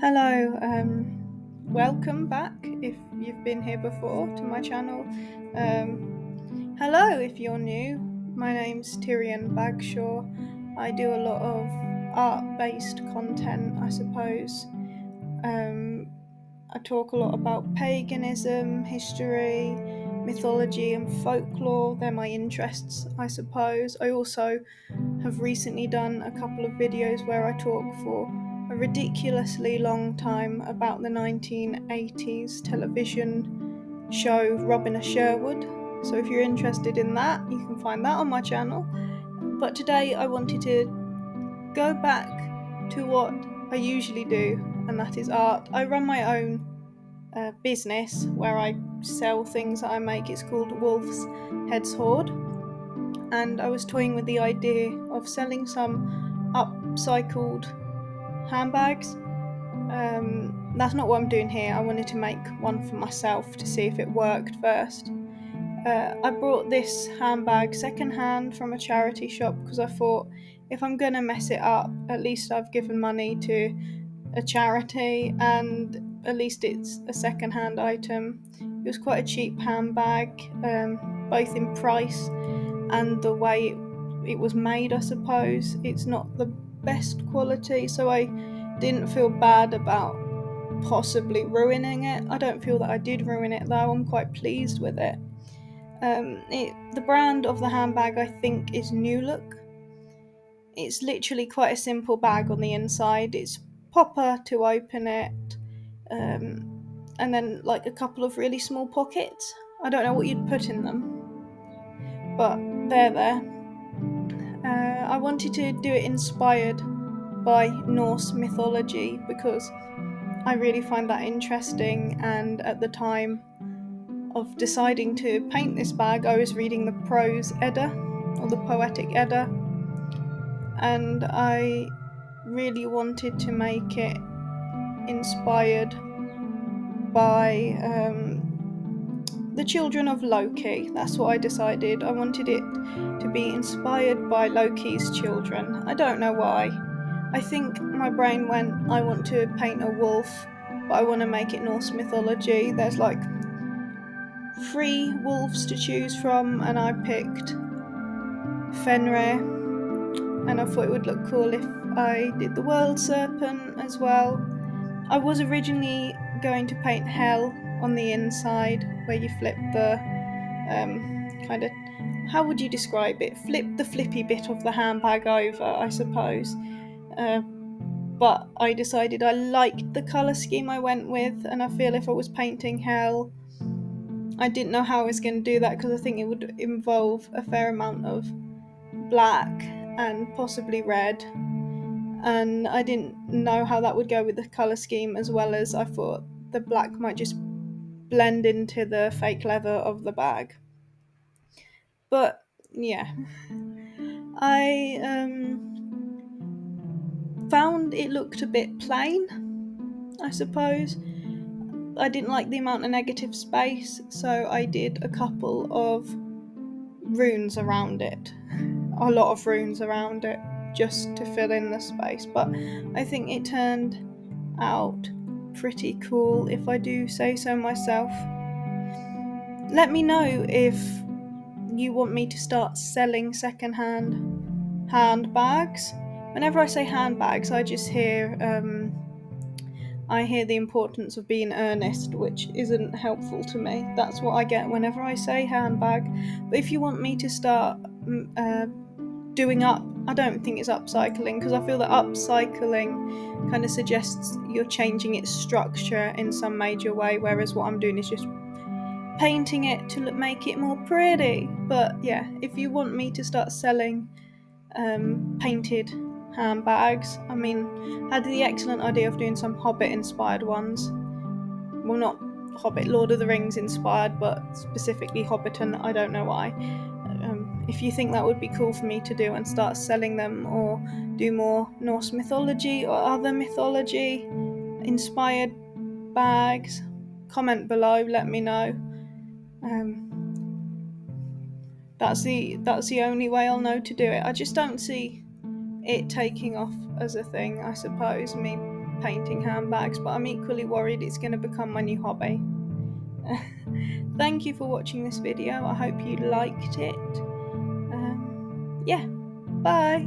Hello, welcome back if you've been here before to my channel. Hello if you're new. My name's Tyrion Bagshaw. I do a lot of art-based content, I suppose. I talk a lot about paganism, history, mythology, and folklore. They're my interests, I suppose. I also have recently done a couple of videos where I talk for a ridiculously long time about the 1980s television show Robin of Sherwood. So if you're interested in that, you can find that on my channel. But today I wanted to go back to what I usually do, and that is art. I run my own business where I sell things that I make. It's called Wolf's Head's Hoard, and I was toying with the idea of selling some upcycled handbags. That's not what I'm doing here. I wanted to make one for myself to see if it worked first. I bought this handbag secondhand from a charity shop because I thought if I'm gonna mess it up, at least I've given money to a charity and at least it's a secondhand item. It was quite a cheap handbag, both in price and the way it was made, I suppose. It's not the best quality, so I didn't feel bad about possibly ruining it. I don't feel that I did ruin it though, I'm quite pleased with it. The brand of the handbag I think is New Look. It's literally quite a simple bag on the inside. It's popper to open it, and then like a couple of really small pockets. I don't know what you'd put in them, but they're there. I wanted to do it inspired by Norse mythology because I really find that interesting, and at the time of deciding to paint this bag, I was reading the Prose Edda, or the Poetic Edda, and I really wanted to make it inspired by the children of Loki. That's what I decided. I wanted it to be inspired by Loki's children. I don't know why. I think my brain went, I want to paint a wolf, but I want to make it Norse mythology. There's like 3 wolves to choose from, and I picked Fenrir, and I thought it would look cool if I did the world serpent as well. I was originally going to paint hell on the inside, where you flip the kind of, how would you describe it? Flip the flippy bit of the handbag over, I suppose. But I decided I liked the colour scheme I went with, and I feel if I was painting hell, I didn't know how I was going to do that because I think it would involve a fair amount of black and possibly red, and I didn't know how that would go with the colour scheme, as well as I thought the black might just blend into the fake leather of the bag. But yeah, I found it looked a bit plain, I suppose. I didn't like the amount of negative space, so I did a couple of runes around it. A lot of runes around it, just to fill in the space. But I think it turned out pretty cool, if I do say so myself. Let me know if you want me to start selling secondhand handbags. Whenever I say handbags, I just hear the importance of being earnest, which isn't helpful to me. That's what I get whenever I say handbag. But if you want me to start doing up, I don't think it's upcycling, because I feel that upcycling kind of suggests you're changing its structure in some major way, whereas what I'm doing is just painting it to make it more pretty. But yeah, if you want me to start selling painted handbags, I mean, I had the excellent idea of doing some Hobbit inspired ones. Well, not Hobbit, Lord of the Rings inspired, but specifically Hobbiton. I don't know why. If you think that would be cool for me to do and start selling them, or do more Norse mythology or other mythology inspired bags, comment below, let me know. That's the only way I'll know to do it. I just don't see it taking off as a thing, I suppose. Me painting handbags, but I'm equally worried it's going to become my new hobby. Thank you for watching this video. I hope you liked it. Yeah, bye.